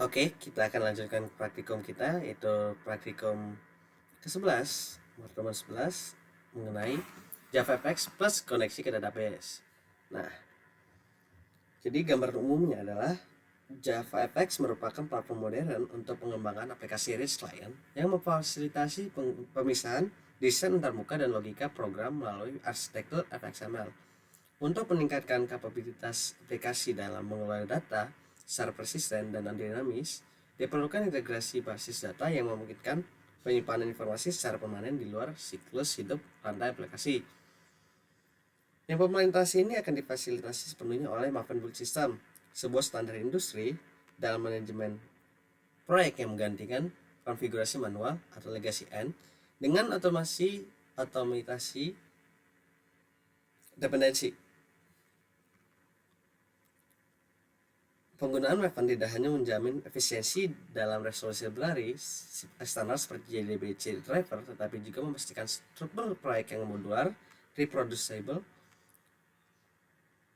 Oke, kita akan lanjutkan praktikum kita, yaitu praktikum ke-11, pertemuan 11, mengenai JavaFX plus koneksi ke database. Nah, jadi gambar umumnya adalah JavaFX merupakan platform modern untuk pengembangan aplikasi rich client yang memfasilitasi pemisahan desain antarmuka dan logika program melalui arsitektur FXML. Untuk meningkatkan kapabilitas aplikasi dalam mengelola data secara persisten dan dinamis, diperlukan integrasi basis data yang memungkinkan penyimpanan informasi secara permanen di luar siklus hidup rantai aplikasi. Implementasi ini akan difasilitasi sepenuhnya oleh Maven Build System, sebuah standar industri dalam manajemen proyek yang menggantikan konfigurasi manual atau legacy N dengan otomatisasi dependensi. Penggunaan Maven tidak hanya menjamin efisiensi dalam resolusi library standar seperti JDBC driver, tetapi juga memastikan struktur proyek yang modular, reproducible,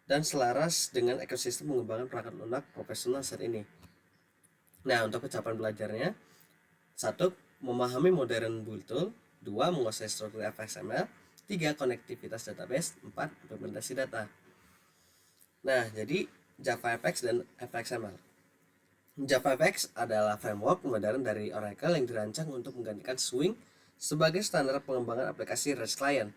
dan selaras dengan ekosistem pengembangan perangkat lunak profesional saat ini. Nah, untuk kecapan belajarnya, 1. Memahami modern build tool. 2. Menguasai struktur FXML. 3. Konektivitas database. 4. Implementasi data. Nah, jadi JavaFX dan FXML. JavaFX adalah framework modern dari Oracle yang dirancang untuk menggantikan Swing sebagai standar pengembangan aplikasi REST client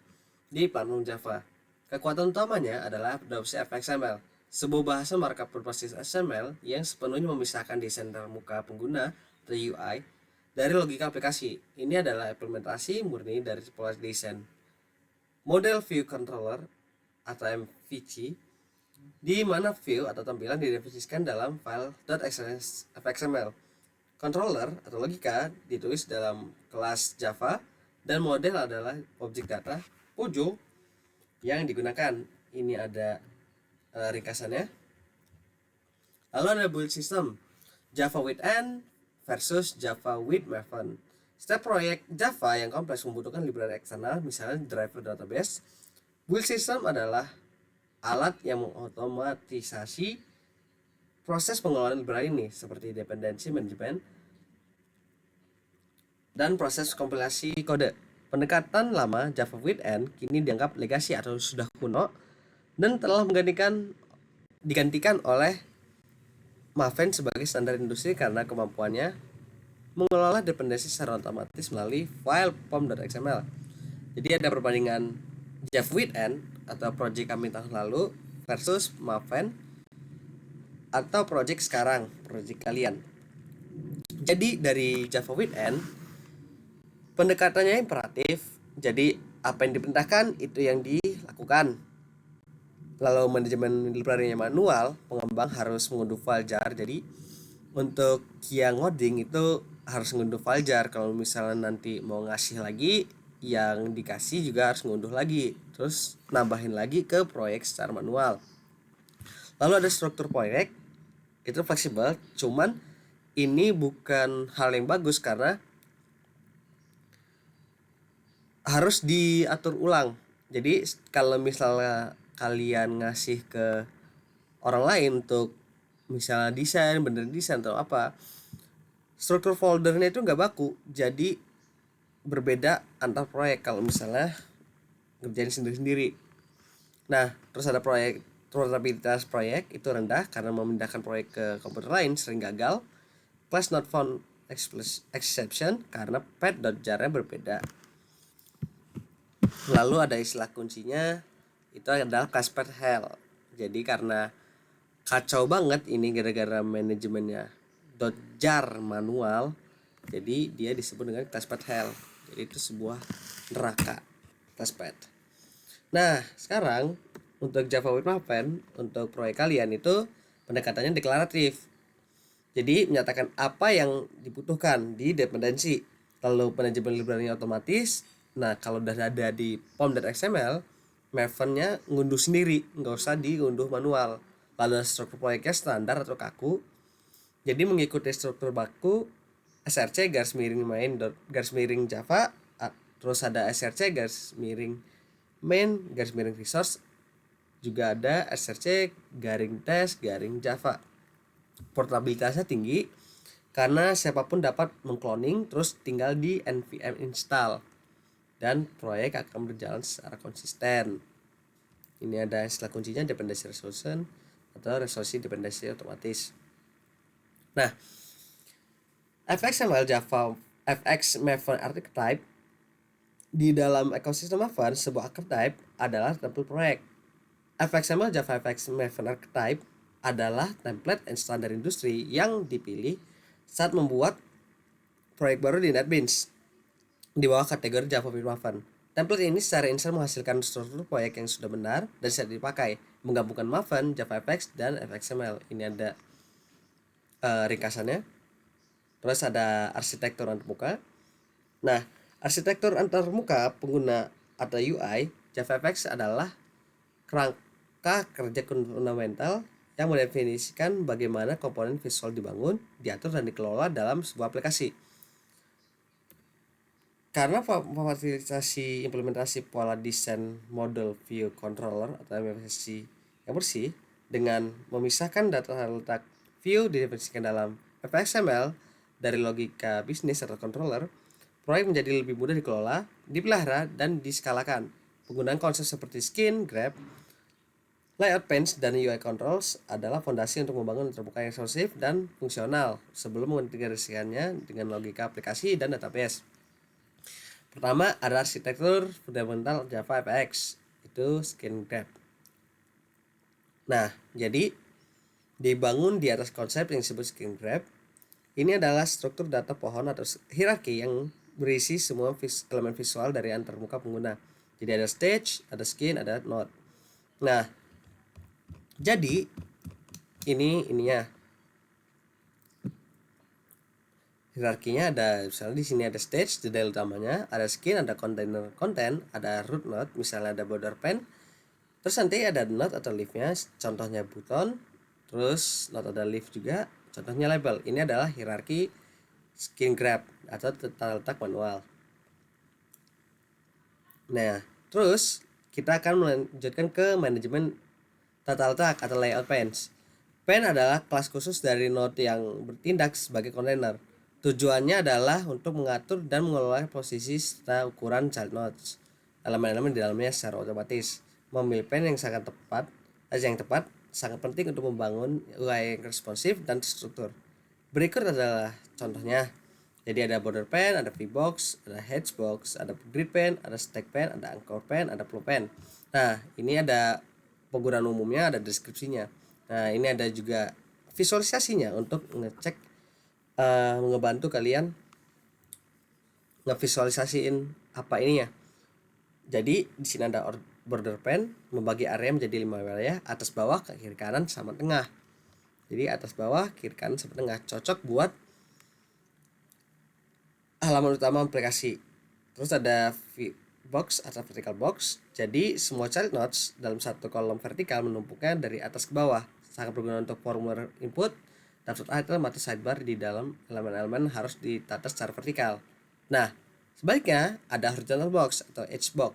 di platform Java. Kekuatan utamanya adalah adopsi FXML, sebuah bahasa markup berbasis XML yang sepenuhnya memisahkan desain muka pengguna atau UI dari logika aplikasi. Ini adalah implementasi murni dari pola desain model view controller atau MVC, di mana view atau tampilan didefinisikan dalam file .xml. Controller atau logika ditulis dalam kelas Java dan model adalah objek data Pojo yang digunakan. Ini ada ringkasannya. Lalu ada build system Java with N versus Java with Maven. Setiap proyek Java yang kompleks membutuhkan library eksternal, misalnya driver database. Build system adalah alat yang mengotomatisasi proses pengelolaan library ini, seperti dependency management dan proses kompilasi kode. Pendekatan lama Java with N kini dianggap legasi atau sudah kuno dan telah digantikan oleh Maven sebagai standar industri karena kemampuannya mengelola dependensi secara otomatis melalui file pom.xml. Jadi ada perbandingan Java with N atau project kami tahun lalu versus Maven atau project sekarang, project kalian. Jadi dari Java with N, pendekatannya imperatif, jadi apa yang diperintahkan itu yang dilakukan. Lalu manajemen library-nya manual, pengembang harus mengunduh file jar. Jadi untuk yang ngoding itu harus mengunduh file jar. Kalau misalnya nanti mau ngasih lagi, yang dikasih juga harus mengunduh lagi, terus nambahin lagi ke proyek secara manual. Lalu ada struktur proyek, itu fleksibel, cuman ini bukan hal yang bagus karena harus diatur ulang. Jadi kalau misalnya kalian ngasih ke orang lain untuk misalnya desain, benerin desain atau apa, struktur foldernya itu nggak baku, jadi berbeda antar proyek kalau misalnya ngerjain sendiri-sendiri. Nah, terus ada proyek, portabilitas proyek itu rendah karena memindahkan proyek ke komputer lain sering gagal. Class not found exception karena pet.jar-nya berbeda. Lalu ada istilah kuncinya, itu adalah class pet hell. Jadi karena kacau banget ini gara-gara manajemennya .jar manual, jadi dia disebut dengan class pet hell. Jadi itu sebuah neraka class pet. Nah, sekarang untuk Java with Maven, untuk proyek kalian itu pendekatannya deklaratif. Jadi menyatakan apa yang dibutuhkan di dependensi. Lalu manajemen library-nya otomatis. Nah, kalau udah ada di pom.xml, Maven-nya ngunduh sendiri, nggak usah diunduh manual. Lalu struktur proyeknya standar atau kaku. Jadi mengikuti struktur baku src garis miring main garis miring Java, terus ada src garis miring main garis miring resource, juga ada src garing test garing Java. Portabilitasnya tinggi, karena siapapun dapat mengcloning terus tinggal di npm install dan proyek akan berjalan secara konsisten. Ini ada istilah kuncinya dependency resolution atau resolusi dependency otomatis. Nah, fxml Java fx Maven archetype di dalam ekosistem Maven, sebuah archetype adalah template proyek. fxml Java fx Maven archetype adalah template and standar industri yang dipilih saat membuat proyek baru di NetBeans di bawah kategori Java Maven. Template ini secara instan menghasilkan struktur proyek yang sudah benar dan bisa dipakai, menggabungkan Maven, JavaFX, dan fxml. Ini ada ringkasannya. Terus ada arsitektur antarmuka. Nah, arsitektur antarmuka pengguna atau UI JavaFX adalah kerangka kerja fundamental yang mendefinisikan bagaimana komponen visual dibangun, diatur, dan dikelola dalam sebuah aplikasi. Karena memfasilitasi implementasi pola desain model view controller atau MVC yang bersih dengan memisahkan data letak view didefinisikan dalam fxml dari logika bisnis atau controller, proyek menjadi lebih mudah dikelola, dipelihara, dan diskalakan. Penggunaan konsep seperti skin, grab, layout panes, dan UI controls adalah fondasi untuk membangun terbuka yang responsif dan fungsional sebelum mengintegrasikannya dengan logika aplikasi dan database. Pertama ada arsitektur fundamental Java FX, itu skin grab. Nah, jadi dibangun di atas konsep yang disebut skin grab. Ini adalah struktur data pohon atau hierarki yang berisi semua elemen visual dari antarmuka pengguna. Jadi ada stage, ada skin, ada node. Nah, jadi ininya hierarkinya ada, misalnya di sini ada stage, detail utamanya, ada skin, ada container content, ada root node, misalnya ada border pen, terus nanti ada node atau leaf-nya, contohnya button, terus node ada leaf juga, contohnya label. Ini adalah hierarki skin grab atau tata letak manual. Nah, terus kita akan melanjutkan ke manajemen tata letak atau layout panes. Pane adalah kelas khusus dari node yang bertindak sebagai kontainer. Tujuannya adalah untuk mengatur dan mengelola posisi serta ukuran child nodes, elemen-elemen di dalamnya secara otomatis. Memilih pane yang tepat sangat penting untuk membangun UI yang responsif dan terstruktur. Berikut adalah contohnya. Jadi ada border pane, ada VBox, ada Hedgebox, ada grid pane, ada stack pane, ada anchor pane, ada flow pane. Nah, ini ada penggunaan umumnya, ada deskripsinya. Nah, ini ada juga visualisasinya untuk ngecek, ngebantu kalian ngevisualisasiin apa ininya. Jadi di sini ada border pane membagi area menjadi 5 wilayah, atas bawah, kiri kanan sama tengah. Jadi atas bawah, kiri kanan sama tengah, cocok buat halaman utama aplikasi. Terus ada box atau vertical box. Jadi semua child nodes dalam satu kolom vertikal menumpuknya dari atas ke bawah. Sangat berguna untuk formulir input, daftar item atau sidebar di dalam elemen-elemen harus ditata secara vertikal. Nah, sebaliknya ada horizontal box atau edge box.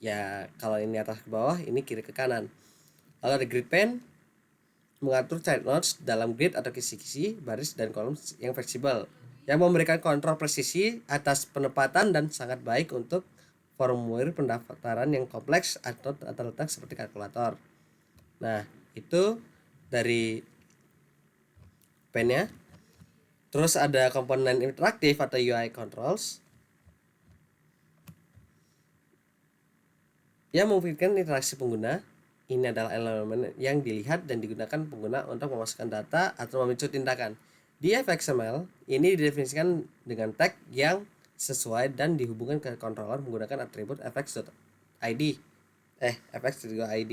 Ya, kalau ini atas ke bawah, ini kiri ke kanan. Lalu ada grid pane mengatur child nodes dalam grid atau kisi-kisi, baris, dan kolom yang fleksibel, yang memberikan kontrol presisi atas penempatan dan sangat baik untuk formulir pendaftaran yang kompleks atau tata letak seperti kalkulator. Nah, itu dari pane-nya. Terus ada komponen interaktif atau UI controls yang memungkinkan interaksi pengguna. Ini adalah elemen yang dilihat dan digunakan pengguna untuk memasukkan data atau memicu tindakan. Di fxml, ini didefinisikan dengan tag yang sesuai dan dihubungkan ke controller menggunakan atribut fx.id. fx.id.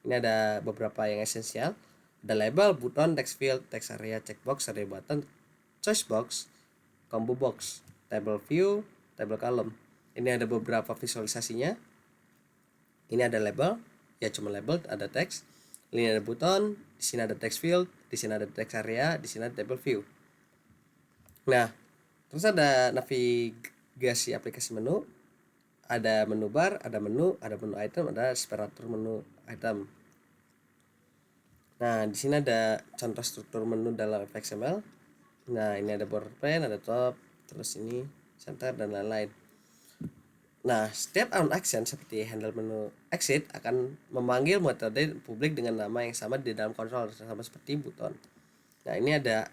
Ini ada beberapa yang esensial. Ada label, button, text field, text area, checkbox, area button, choice box, combo box, table view, table column. Ini ada beberapa visualisasinya. Ini ada label, ya cuma label, ada text. Ini ada button, di sini ada text field, di sini ada text area, di sini ada table view. Nah, terus ada navigasi aplikasi menu, ada menu bar, ada menu item, ada separator menu item. Nah, di sini ada contoh struktur menu dalam fxml. Nah, ini ada border pane, ada top, terus ini center dan lain-lain. Nah, setiap on action seperti handle menu exit akan memanggil metode publik dengan nama yang sama di dalam konsol, sama seperti buton. Nah, ini ada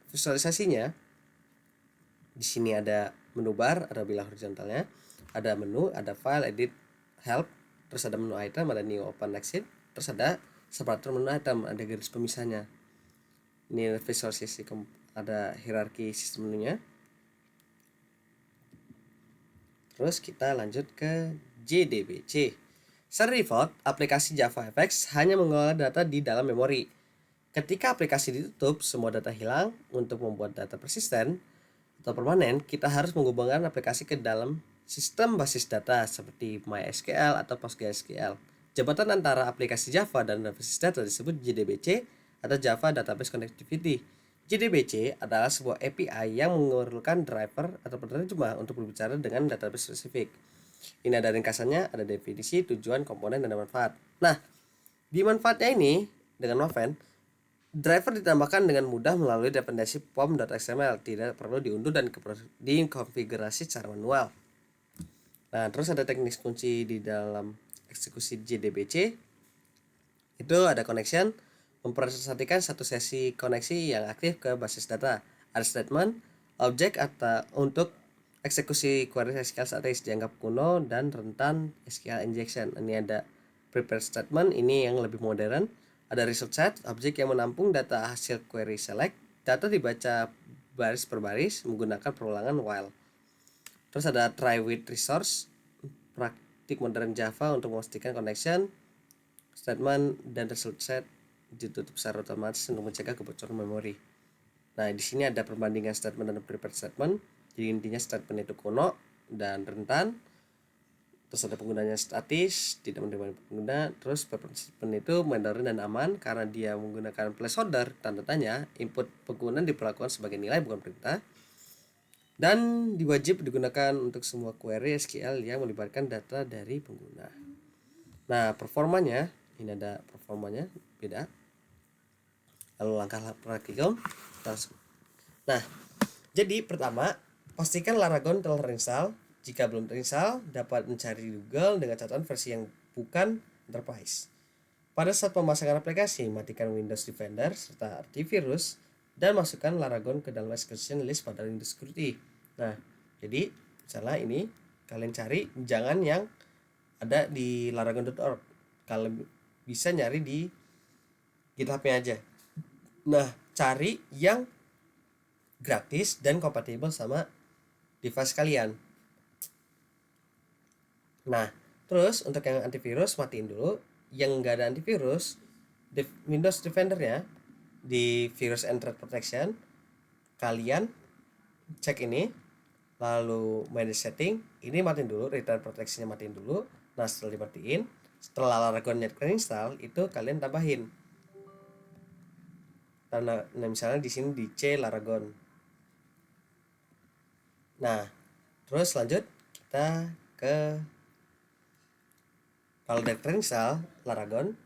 visualisasinya. Di sini ada menu bar, ada bilah horizontalnya, ada menu, ada file, edit, help, terus ada menu item, ada new, open, exit, terus ada separator menu item, ada garis pemisahnya. Ini visualisasi, ada hierarki sistem menunya. Terus kita lanjut ke JDBC. Secara default, aplikasi JavaFX hanya mengolah data di dalam memori. Ketika aplikasi ditutup, semua data hilang. Untuk membuat data persisten atau permanen, kita harus menghubungkan aplikasi ke dalam sistem basis data seperti MySQL atau PostgreSQL. Jabatan antara aplikasi Java dan basis data disebut JDBC atau Java Database Connectivity. JDBC adalah sebuah API yang memerlukan driver atau penerjemah untuk berbicara dengan database spesifik. Ini ada ringkasannya, ada definisi, tujuan, komponen, dan manfaat. Nah, di manfaatnya ini, dengan Maven, driver ditambahkan dengan mudah melalui dependensi pom.xml, tidak perlu diunduh dan dikonfigurasi secara manual. Nah, terus ada teknis kunci di dalam eksekusi JDBC. Itu ada connection, mempersatukan satu sesi koneksi yang aktif ke basis data. Ada statement, objek atau untuk eksekusi query SQL statis dianggap kuno dan rentan SQL injection. Ini ada prepare statement, ini yang lebih modern. Ada result set, objek yang menampung data hasil query select. Data dibaca baris per baris menggunakan perulangan while. Terus ada try with resource, praktik modern Java untuk memastikan connection, statement dan result set ditutup secara otomatis untuk mencegah kebocoran memori. Nah, di sini ada perbandingan statement dan prepared statement. Jadi intinya statement itu kuno dan rentan. Terus ada penggunanya statis, tidak menerima pengguna. Terus prepared statement itu modern dan aman karena dia menggunakan placeholder tanda tanya. Input pengguna diperlakukan sebagai nilai bukan perintah. Dan diwajib digunakan untuk semua query SQL yang melibatkan data dari pengguna. Nah, performanya, ini ada performanya beda. Lalu langkah praktikal. Nah, jadi pertama, pastikan Laragon telah terinstall. Jika belum terinstall, dapat mencari di Google dengan catatan versi yang bukan enterprise. Pada saat pemasangan aplikasi, matikan Windows Defender serta antivirus dan masukkan Laragon ke dalam exclusion list pada Windows Security. Nah, jadi misalnya ini kalian cari jangan yang ada di laragon.org. Kalian bisa nyari di GitHub-nya aja. Nah, cari yang gratis dan kompatibel sama device kalian. Nah, terus untuk yang antivirus matiin dulu. Yang enggak ada antivirus, Windows Defender-nya di Virus and Threat Protection, kalian cek ini, lalu manage setting, ini matiin dulu, return protection-nya matiin dulu. Nah, setelah dimatiin, setelah Laragon-nya terinstall, itu kalian tambahin. Karena misalnya di sini di C Laragon. Nah, terus lanjut kita ke kalau udah terinstall Laragon,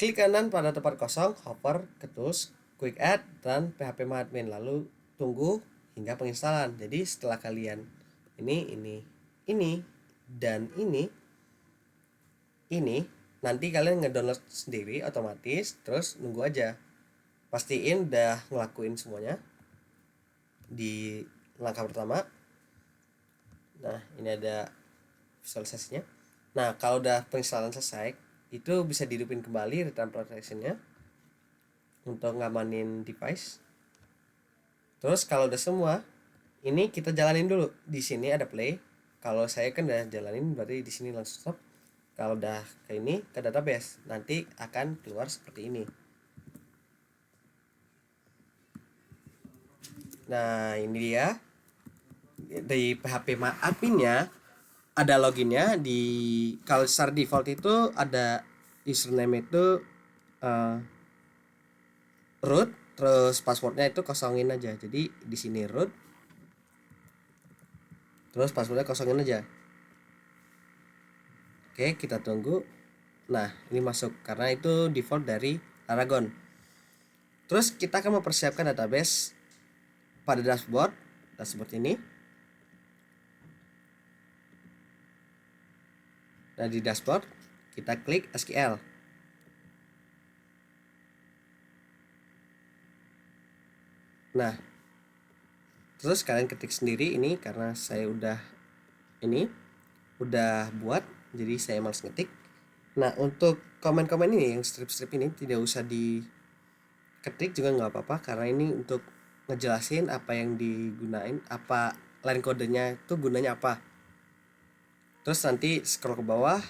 klik kanan pada tempat kosong, hover ke tools, quick add dan phpMyAdmin, lalu tunggu hingga penginstalan. Jadi setelah kalian ini dan ini nanti kalian ngedownload sendiri otomatis, terus nunggu aja. Pastiin udah ngelakuin semuanya di langkah pertama. Nah, ini ada visualisasinya. Nah, kalau udah penginstalan selesai, itu bisa dihidupin kembali return protection-nya untuk ngamanin device. Terus kalau udah semua, ini kita jalanin dulu. Di sini ada play. Kalau saya kan udah jalanin, berarti di sini langsung stop. Kalau udah ke ini, ke database, nanti akan keluar seperti ini. Nah, ini dia. Di phpMyAdmin-nya ada loginnya. Di kalau secara default itu ada username itu root, terus passwordnya itu kosongin aja. Jadi di sini root, terus passwordnya kosongin aja. Oke, kita tunggu. Nah, ini masuk karena itu default dari Laragon. Terus kita akan mempersiapkan database pada dashboard ini. Nah, di dashboard kita klik SQL. Nah, terus kalian ketik sendiri ini karena saya udah buat, jadi saya malas ngetik. Nah, untuk komen-komen ini yang strip-strip ini tidak usah diketik juga nggak apa-apa, karena ini untuk ngejelasin apa yang digunain, apa line kodenya itu gunanya apa. Terus nanti scroll ke bawah,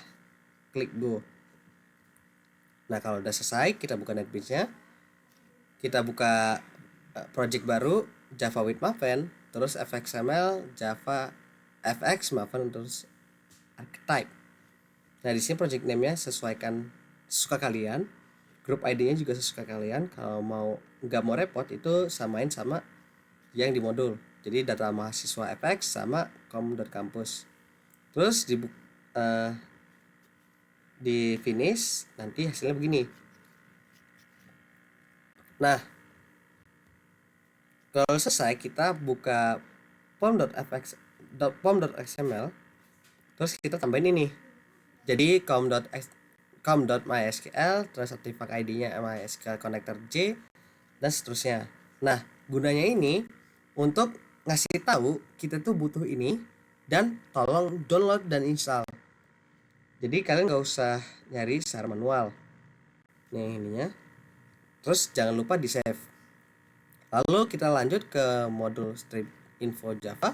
klik go. Nah, kalau udah selesai, kita buka NetBeans-nya, kita buka project baru Java with Maven, terus fxml Java fx Maven, terus archetype. Nah, di sini project name-nya sesuaikan sesuka kalian, grup ID-nya juga sesuka kalian. Kalau nggak mau repot itu samain sama yang di modul, jadi data mahasiswa fx sama com.campus. Terus di finish, nanti hasilnya begini. Nah, kalau selesai kita buka pom.xml, terus kita tambahin ini. Jadi com.mysql, terus artifact ID-nya MySQL connector J, dan seterusnya. Nah, gunanya ini untuk ngasih tahu kita tuh butuh ini, dan tolong download dan install. Jadi kalian nggak usah nyari secara manual. Nih ininya. Terus jangan lupa di save. Lalu kita lanjut ke modul strip info Java.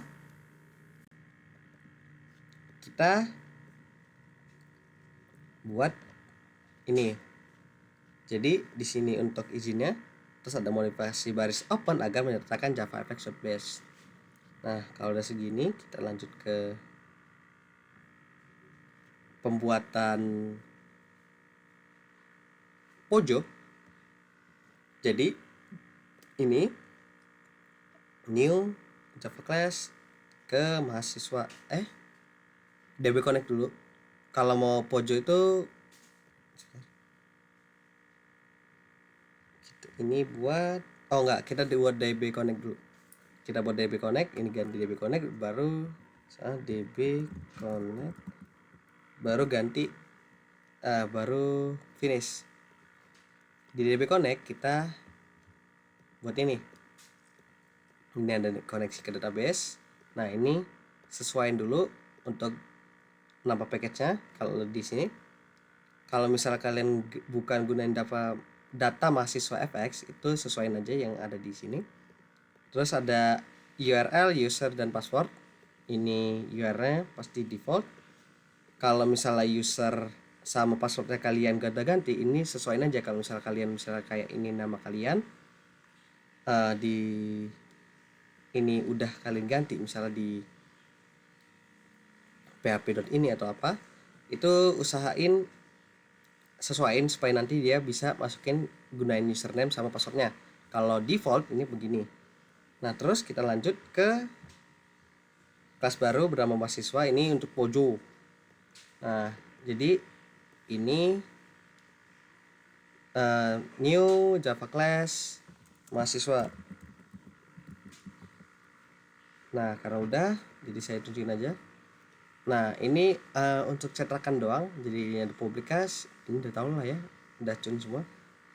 Kita buat ini. Jadi di sini untuk izinnya, terus ada modifikasi baris open agar menyertakan JavaFX.base. Nah, kalau udah segini, kita lanjut ke pembuatan pojok. Jadi ini new Java class ke mahasiswa DB Connect dulu. Kalau mau pojok itu ini buat kita buat DB Connect dulu. Kita buat DB Connect, ini ganti DB Connect, baru DB Connect, baru ganti baru finish. Di DB Connect kita buat ini ada koneksi ke database. Nah, ini sesuaiin dulu untuk nama package-nya. Kalau di sini, kalau misalnya kalian bukan gunain data mahasiswa FX, itu sesuaiin aja yang ada di sini. Terus ada URL, user, dan password. Ini URL-nya pasti default. Kalau misalnya user sama passwordnya kalian ganti, ini sesuaiin aja. Kalau misalnya kalian kayak ini nama kalian, di ini udah kalian ganti, misalnya di php.ini atau apa, itu usahain sesuaiin supaya nanti dia bisa masukin gunain username sama passwordnya. Kalau default ini begini. Nah, terus kita lanjut ke kelas baru bernama mahasiswa, ini untuk Pojo. Nah, jadi ini new Java class mahasiswa. Nah, karena udah, jadi saya tunjukin aja. Nah, ini untuk cetakan doang. Jadi ini ada publikas, ini udah tau lah ya, udah tune semua.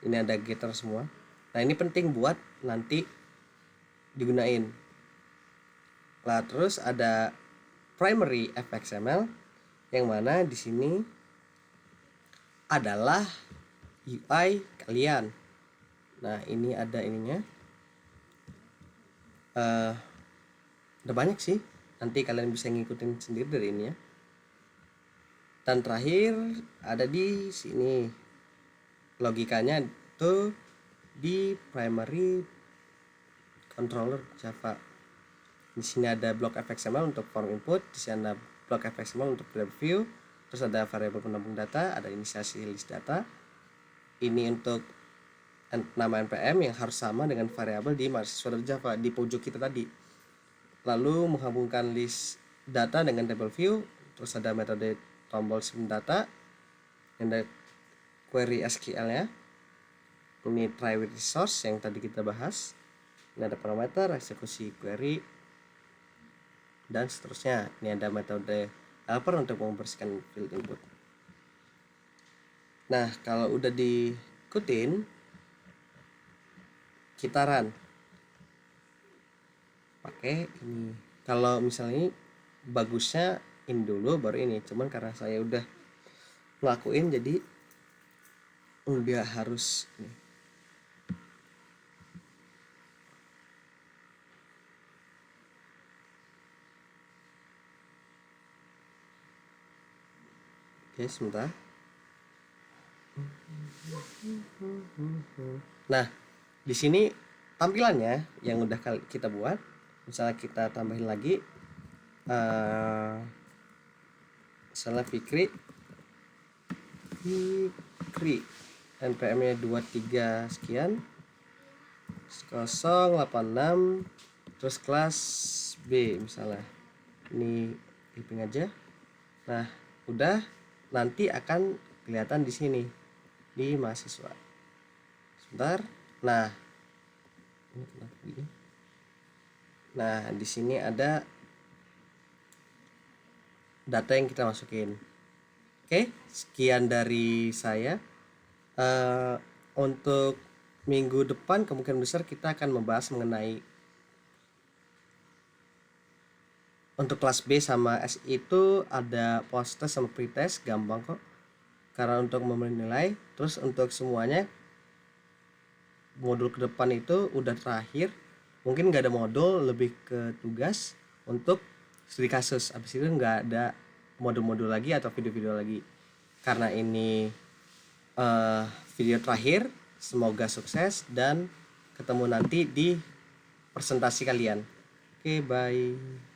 Ini ada getter semua. Nah, ini penting buat nanti digunain. Lah, terus ada primary fxml, yang mana di sini adalah UI kalian. Nah, ini ada ininya. Udah banyak sih, nanti kalian bisa ngikutin sendiri dari ini ya. Dan terakhir ada di sini logikanya itu di primary controller Java. Di sini ada block fxml untuk form input, di sini ada block fxml untuk preview, terus ada variabel penampung data, ada inisiasi list data. Ini untuk nama npm yang harus sama dengan variabel di mahasiswa Java di pojok kita tadi. Lalu menghubungkan list data dengan table view, terus ada metode tombol sim data, ada query SQL nya, ini try with resource yang tadi kita bahas. Ini ada parameter, eksekusi query, dan seterusnya. Ini ada metode helper untuk membersihkan field input. Nah, kalau udah diikutin, kita run pakai ini. Kalau misalnya bagusnya ini dulu baru ini, cuman karena saya udah ngelakuin jadi nggak harus nih. Oke, sebentar. Nah, di sini tampilannya yang udah kita buat, misalnya kita tambahin lagi misalnya Fikri npm-nya 23 sekian 086 terus kelas B misalnya. Ini typing aja. Nah, udah nanti akan kelihatan di sini di mahasiswa. Sebentar. Nah, ini kenapa gini? Nah, di sini ada data yang kita masukin. Oke, sekian dari saya. Untuk minggu depan kemungkinan besar kita akan membahas mengenai untuk kelas B sama S itu ada post test sama pretest, gampang kok. Karena untuk menilai, terus untuk semuanya modul ke depan itu udah terakhir. Mungkin nggak ada modul, lebih ke tugas untuk studi kasus. Habis itu nggak ada modul-modul lagi atau video-video lagi. Karena ini video terakhir, semoga sukses dan ketemu nanti di presentasi kalian. Oke, bye.